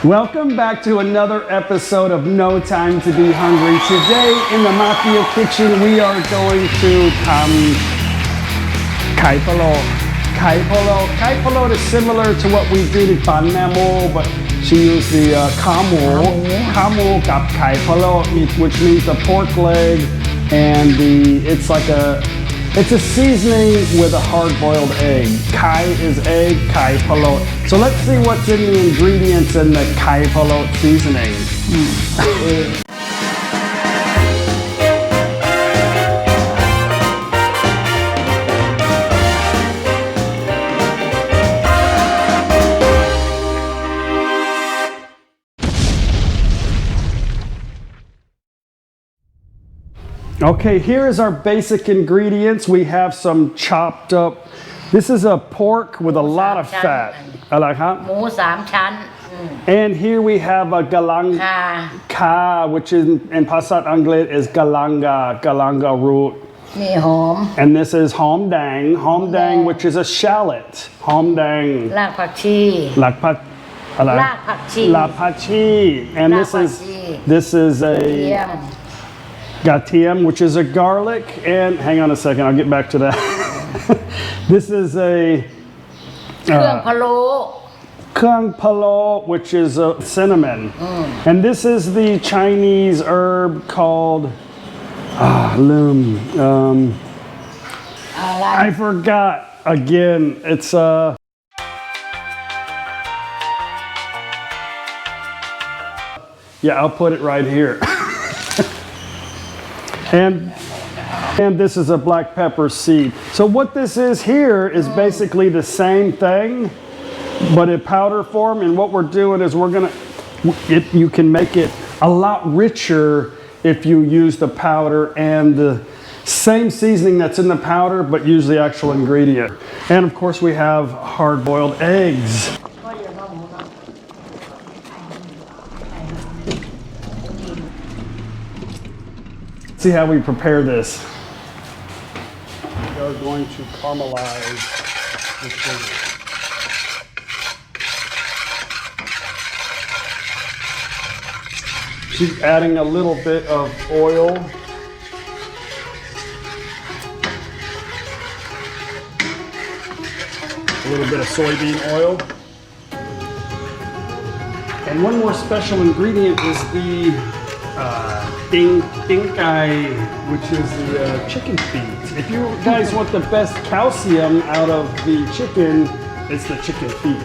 Welcome back to another episode of No Time to Be Hungry. Today in the Mafia kitchen we are going to ทำไข่พะโล้ไข่พะโล้ไข่พะโล้ is similar to what we did in Pan Memo, but she used the ขาหมูกับไข่พะโล้ which means the pork leg and it's a seasoning with a hard-boiled egg. Kai is egg, kai palo. So let's see what's in the ingredients in the kai palo seasoning. Okay, here is our basic ingredients. We have some chopped up. This is a pork with a lot of fat. อะไรครับหมู3 ชั้น And here we have a galanga, which in ภาษาอังกฤษ is galanga root. มีหอม And this is hom dang, which is a shallot. Hom dang. รากผักชี รากผักชี And this is a Gatiem, which is a garlic, and hang on a second, I'll get back to that. This is a เครื่องพะโล้ Kung Palo, which is a cinnamon. And this is the Chinese herb called loom. I forgot again. It's yeah, I'll put it right here. And this is a black pepper seed. So what this is here is basically the same thing, but in powder form. And what we're doing is you can make it a lot richer if you use the powder and the same seasoning that's in the powder, but use the actual ingredient. And of course we have hard-boiled eggs. See how we prepare this. We are going to caramelize the sugar. She's adding a little bit of oil. A little bit of soybean oil. And one more special ingredient is the Ding Kai, which is the chicken feet. If you guys want the best calcium out of the chicken, it's the chicken feet.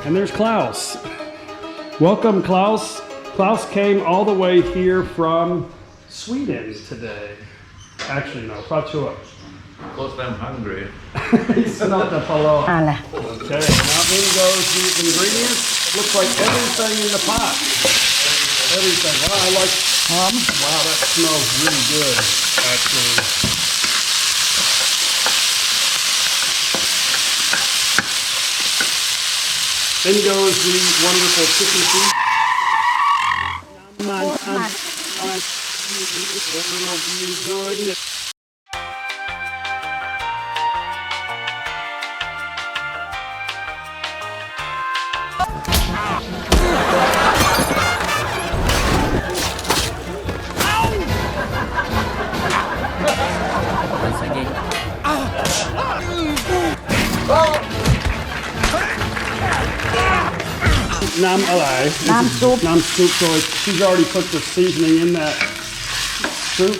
And there's Klaus. Welcome, Klaus. Klaus came all the way here from Sweden today. Actually, no, Fatua. Because I'm hungry. He's not the palo. Okay, now in goes the ingredients. Looks like everything in the pot. Everything. Wow, I like. Wow, that smells really good, actually. In goes the wonderful chicken feet. nam alai. Nam soup. Nam soup. So she's already put the seasoning in that soup.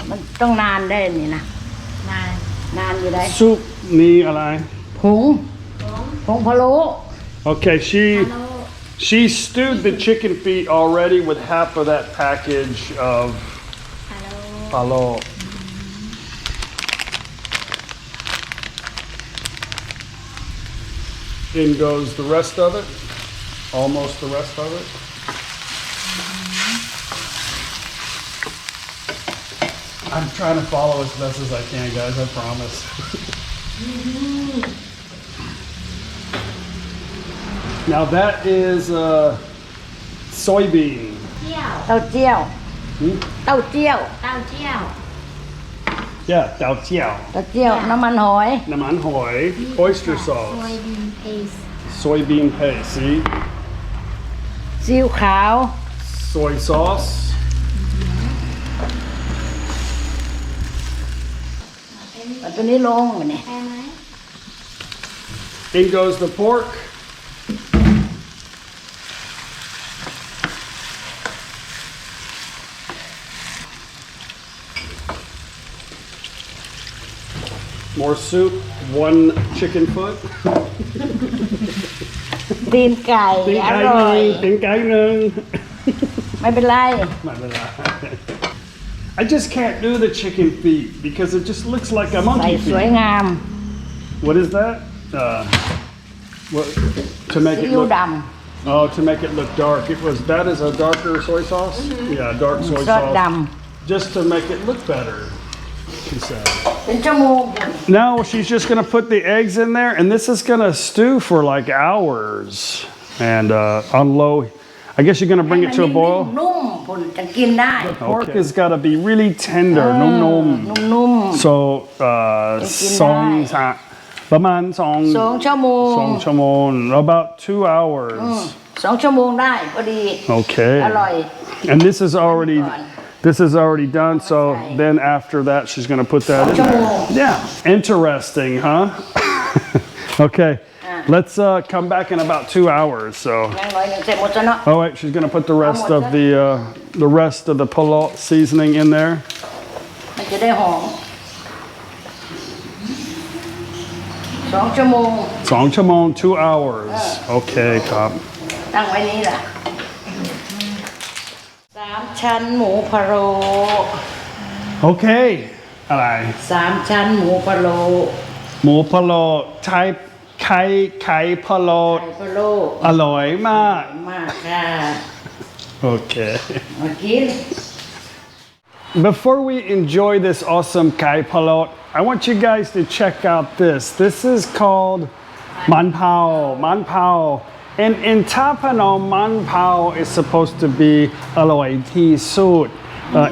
มันต้องนานได้นี่นะนานอยู่ได้ Soup ni alai. ผงพะโล้ Okay, she stewed the chicken feet already with half of that package of palo. In goes the rest of it, almost the rest of it. I'm trying to follow as best as I can, guys, I promise. Now that is soybean. เต้าเจี้ยว เต้าเจี้ยว Yeah, dao jiao. เต้าเจี้ยว น้ำมันหอย Naman hoi, oyster sauce. Soybean paste. Soybean paste, see? ซีอิ๊วขาว Soy sauce. เอาตัวนี้ลงมาเนี่ย In goes the pork. More soup, one chicken foot. ตีนไก่ อร่อย Tiếng cái nương. ไม่เป็นไร I just can't do the chicken feet because it just looks like a ใส่ monkey สวย feet. งาม What is that? What to make ซี it อิ๊ว look? ด Oh, to make it look dark. It was that is a darker soy sauce. Yeah, dark ำ soy ซอสด sauce. Just to make it look better. She said. ำเป็นชั่วโมง Now she's just gonna put the eggs in there, and this is gonna stew for like hours, and on low. I guess you're gonna bring it to a boil. นุ่มๆผลจะกินได้ Pork has got to be really tender, num num. นุ่ม So song Song 2 ชั่วโมง song chamon about 2 hours. 2 ชั่วโมงได้พอดี Okay. อร่อย And this is already done. So then after that, she's gonna put that in there. Yeah, interesting, huh? Okay, let's come back in about 2 hours. So. ยังน้อยหนึ่งเสร็จหมดแล้วเนาะ Oh wait, she's gonna put the rest of the rest of the palo seasoning in there. มันจะได้หอม 2 ชั่วโมง Song chamon, 2 hours. Okay, cop. ตั้งไว้นี้ล่ะ 3 ชั้นหมูพะโล้ Okay. Alright. 3 ชั้นหมูพะโล้ Mo palo type kai palo ไข่พะโล้ aloy ma. มากค่ะ Okay. มากิน Before we enjoy this awesome kai palot, I want you guys to check out this. This is called man pao. And in Tapanol, man pao is supposed to be aloy tea suit.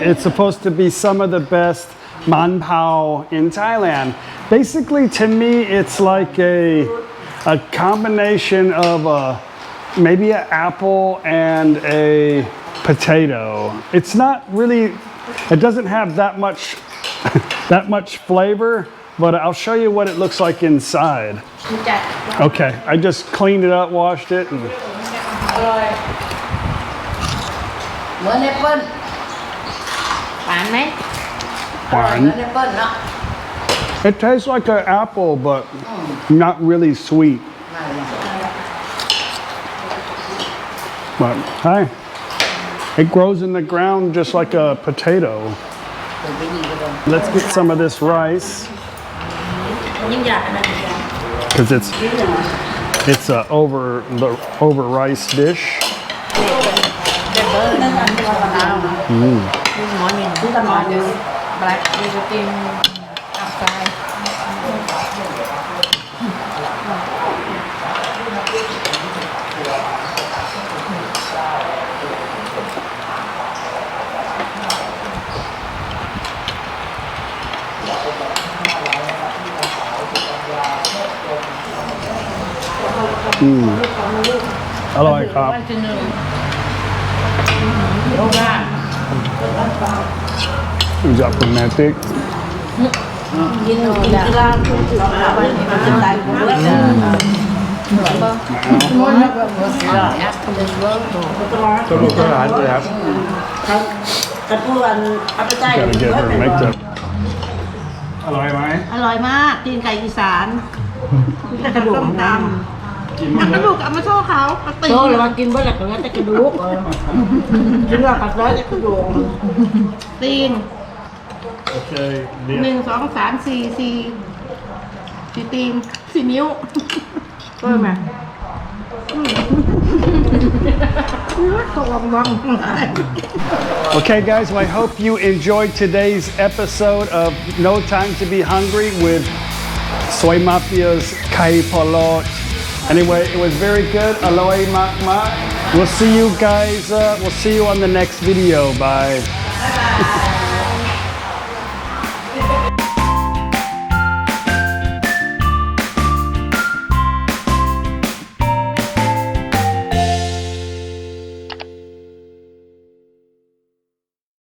It's supposed to be some of the best man pao in Thailand. Basically, to me, it's like a combination of maybe an apple and a potato. It's not really. It doesn't have that much flavor, but I'll show you what it looks like inside. Okay, I just cleaned it up, washed it, and อร่อย เหมือนแอปเปิ้ลหวานไหมอร่อยเหมือนแอปเปิ้ลเนาะ it tastes like an apple, but not really sweet. But hi, it grows in the ground just like a potato. Let's get some of this rice. ยิ่งใหญ่นะ Because it's a over rice dish. Morning. Good morning. Black everything outside. Hello, cop. โลกา Japonetic. กินกีฬาเอาไปมันจะตายหมดเลย One of them was after the road. สนุกสนานเลยครับ กันพูดวันอัปใจ Gotta get her maked up. อร่อยไหม อร่อยมากตีนไก่อีสานแต่กระดูกด กิน ำ มั้ กระดูกเอามาโชว์เขาตีนโชว์เลยว่ากินเมื่อไหร่ก็แล้วแต่กระดูกกินแล้วกัดแล้วแต่กระดูกตีน โอเคเดี๋ยว 1 2 3 4 4ตีน4 นิ้วเพิ่มไหมตกลงวัง Okay, guys, well, I hope you enjoyed today's episode of No Time to Be Hungry with Soi Mafia's Kai Polot. Anyway, it was very good. Aloy mak mak. We'll see you guys. We'll see you on the next video. Bye.